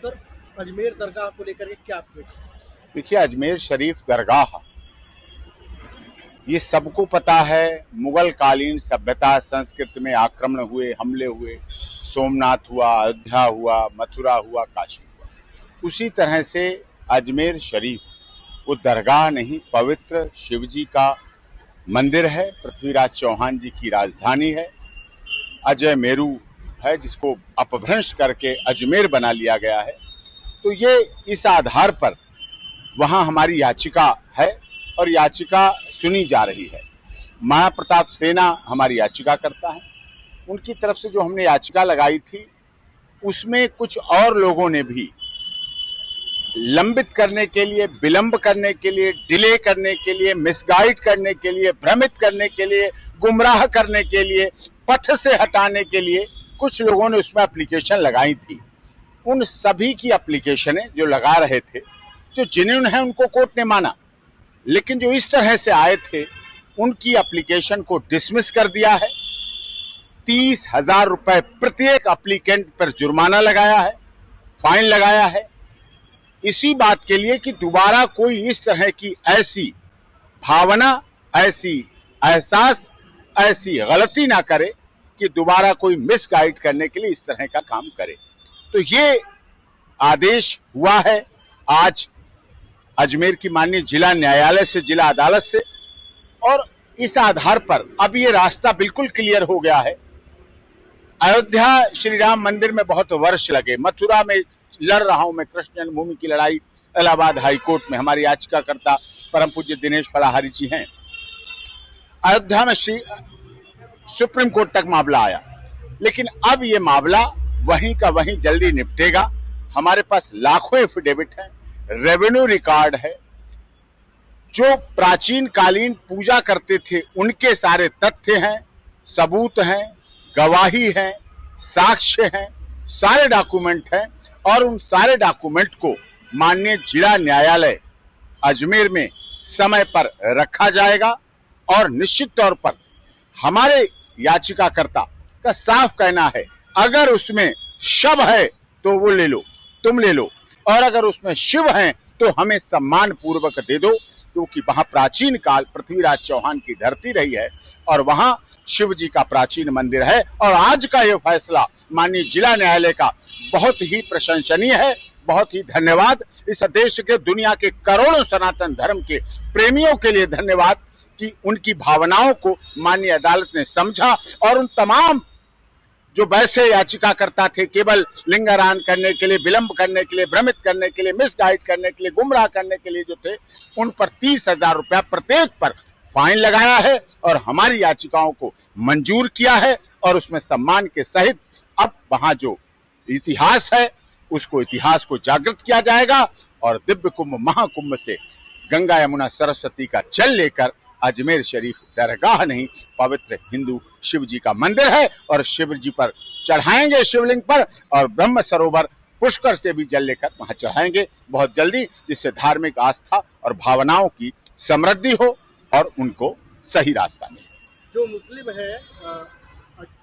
Sir, Ajmer दरगाह को लेकर के क्या अपडेट है? देखिए, अजमेर शरीफ दरगाह ये सबको पता है। मुगल कालीन सभ्यता संस्कृति में आक्रमण हुए, हमले हुए, सोमनाथ हुआ, अयोध्या हुआ, मथुरा हुआ, काशी हुआ। उसी तरह से अजमेर शरीफ वो दरगाह नहीं, पवित्र शिव जी का मंदिर है। पृथ्वीराज चौहान जी की राजधानी है। अजय मेरू है जिसको अपभ्रंश करके अजमेर बना लिया गया है। तो ये इस आधार पर वहां हमारी याचिका है और याचिका सुनी जा रही है। महाराणा प्रताप सेना हमारी याचिका करता है। उनकी तरफ से जो हमने याचिका लगाई थी उसमें कुछ और लोगों ने भी लंबित करने के लिए, विलंब करने के लिए, डिले करने के लिए, मिसगाइड करने के लिए, भ्रमित करने के लिए, गुमराह करने के लिए, पथ से हटाने के लिए कुछ लोगों ने उसमें एप्लीकेशन लगाई थी। उन सभी की एप्लीकेशनें जो लगा रहे थे, जो जेन्युइन है, उनको कोर्ट ने माना, लेकिन जो इस तरह से आए थे उनकी एप्लीकेशन को डिसमिस कर दिया है। 30,000 रुपए प्रत्येक एप्लीकेंट पर जुर्माना लगाया है, फाइन लगाया है, इसी बात के लिए कि दोबारा कोई इस तरह की ऐसी भावना, ऐसी एहसास, ऐसी गलती ना करे कि दोबारा कोई मिसगाइड करने के लिए इस तरह का काम करे। तो ये आदेश हुआ है आज अजमेर की माननीय जिला न्यायालय से, जिला अदालत से, और इस आधार पर अब ये रास्ता बिल्कुल क्लियर हो गया है। अयोध्या श्री राम मंदिर में बहुत वर्ष लगे, मथुरा में लड़ रहा हूं मैं कृष्ण जन्मभूमि की लड़ाई, इलाहाबाद हाई कोर्ट में हमारी याचिकाकर्ता परम पूज्य दिनेश फलाहारी जी हैं। अयोध्या में सुप्रीम कोर्ट तक मामला आया, लेकिन अब ये मामला वहीं का वहीं जल्दी निपटेगा। हमारे पास लाखों एफिडेविट है, रेवेन्यू रिकॉर्ड है, जो प्राचीन कालीन पूजा करते थे उनके सारे तथ्य हैं, सबूत हैं, गवाही है, साक्ष्य हैं, सारे डॉक्यूमेंट हैं, और उन सारे डॉक्यूमेंट को माननीय जिला न्यायालय अजमेर में समय पर रखा जाएगा। और निश्चित तौर पर हमारे याचिकाकर्ता का साफ कहना है, अगर उसमें शव है तो वो ले लो, तुम ले लो, और अगर उसमें शिव हैं तो हमें सम्मान पूर्वक दे दो, क्योंकि वहां प्राचीन काल पृथ्वीराज चौहान की धरती रही है और वहां शिव जी का प्राचीन मंदिर है। और आज का यह फैसला माननीय जिला न्यायालय का बहुत ही प्रशंसनीय है। बहुत ही धन्यवाद इस देश के, दुनिया के करोड़ों सनातन धर्म के प्रेमियों के लिए धन्यवाद कि उनकी भावनाओं को माननीय अदालत ने समझा, और उन तमाम जो वैसे याचिकाकर्ता थे केवल लिंगारान करने के लिए, विलंब करने के लिए, भ्रमित करने के लिए, मिसगाइड करने के लिए, गुमराह करने के लिए जो थे, उन पर 30,000 रुपया प्रत्येक पर फाइन लगाया है और हमारी याचिकाओं को मंजूर किया है। और उसमें सम्मान के सहित अब वहां जो इतिहास है उसको, इतिहास को जागृत किया जाएगा, और दिव्य कुंभ महाकुंभ से गंगा यमुना सरस्वती का जल लेकर अजमेर शरीफ दरगाह नहीं, पवित्र हिंदू शिव जी का मंदिर है, और शिव जी पर चढ़ाएंगे शिवलिंग पर, और ब्रह्म सरोवर पुष्कर से भी जल लेकर वहां चढ़ाएंगे बहुत जल्दी, जिससे धार्मिक आस्था और भावनाओं की समृद्धि हो और उनको सही रास्ता मिले। जो मुस्लिम है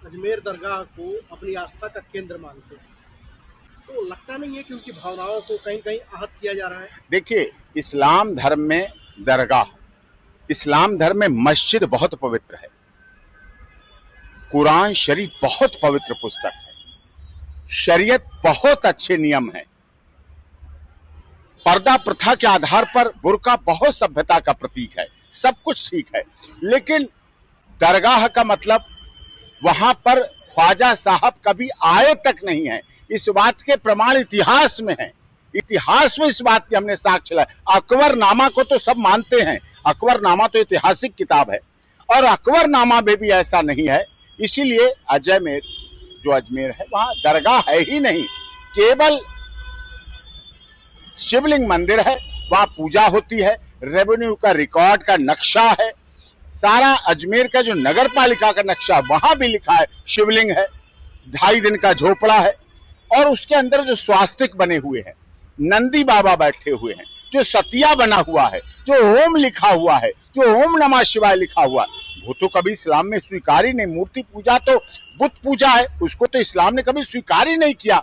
अजमेर दरगाह को अपनी आस्था का केंद्र मानते हैं, तो लगता नहीं है कि उनकी भावनाओं को कहीं कहीं आहत किया जा रहा है? देखिए, इस्लाम धर्म में दरगाह, इस्लाम धर्म में मस्जिद बहुत पवित्र है, कुरान शरीफ बहुत पवित्र पुस्तक है, शरीयत बहुत अच्छे नियम है, पर्दा प्रथा के आधार पर बुर्का बहुत सभ्यता का प्रतीक है, सब कुछ ठीक है। लेकिन दरगाह का मतलब वहां पर ख्वाजा साहब कभी आए तक नहीं है। इस बात के प्रमाण इतिहास में है, इतिहास में इस बात की हमने साक्ष्य लाया। अकबरनामा को तो सब मानते हैं, अकबरनामा तो ऐतिहासिक किताब है, और अकबरनामा में भी ऐसा नहीं है। इसीलिए अजमेर जो अजमेर है वहां दरगाह है ही नहीं, केवल शिवलिंग मंदिर है, वहां पूजा होती है, रेवेन्यू का रिकॉर्ड का नक्शा है, सारा अजमेर का जो नगर पालिका का नक्शा वहां भी लिखा है, शिवलिंग है, 2.5 दिन का झोपड़ा है, और उसके अंदर जो स्वास्तिक बने हुए हैं, नंदी बाबा बैठे हुए हैं, जो सतिया बना हुआ है, जो ओम लिखा हुआ है, जो ओम नमः शिवाय लिखा हुआ है, वो तो कभी इस्लाम में स्वीकार ही नहीं। मूर्ति पूजा तो बुत पूजा है, उसको तो इस्लाम ने कभी स्वीकार ही नहीं किया।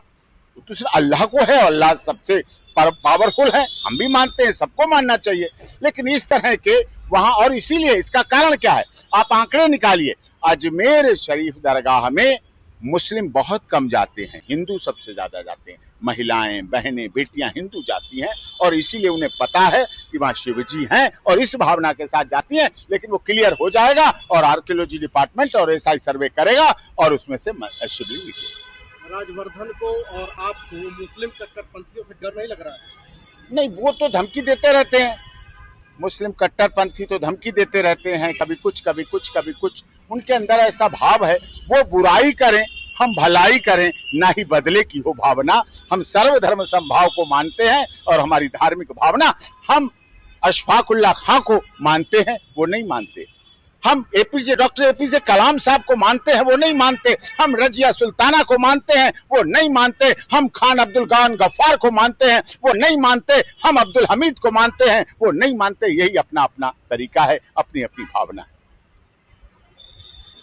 तो सिर्फ अल्लाह को है, अल्लाह सबसे पावरफुल है, हम भी मानते हैं, सबको मानना चाहिए। लेकिन इस तरह के वहां, और इसीलिए इसका कारण क्या है, आप आंकड़े निकालिए, अजमेर शरीफ दरगाह में मुस्लिम बहुत कम जाते हैं, हिंदू सबसे ज्यादा जाते हैं। महिलाएं, बहनें, बेटियां हिंदू जाती हैं और इसीलिए उन्हें पता है कि वहां शिव जी हैं और इस भावना के साथ जाती हैं। लेकिन वो क्लियर हो जाएगा और आर्कियोलॉजी डिपार्टमेंट और एसआई सर्वे करेगा और उसमें से शिवलिंग निकलेगा। राजवर्धन को और आपको मुस्लिम कट्टरपंथियों से डर नहीं लग रहा है? नहीं, वो तो धमकी देते रहते हैं, मुस्लिम कट्टरपंथी तो धमकी देते रहते हैं, कभी कुछ कभी कुछ कभी कुछ। उनके अंदर ऐसा भाव है, वो बुराई करें हम भलाई करें, ना ही बदले की हो भावना। हम सर्वधर्म समभाव को मानते हैं और हमारी धार्मिक भावना, हम अशफाकुल्लाह खां को मानते हैं, वो नहीं मानते। हम डॉक्टर एपीजे कलाम साहब को मानते हैं, वो नहीं मानते। हम रजिया सुल्ताना को मानते हैं, वो नहीं मानते। हम खान अब्दुल खान गफ्फार को मानते हैं, वो नहीं मानते। हम अब्दुल हमीद को मानते हैं, वो नहीं मानते। यही अपना अपना तरीका है, अपनी अपनी भावना है।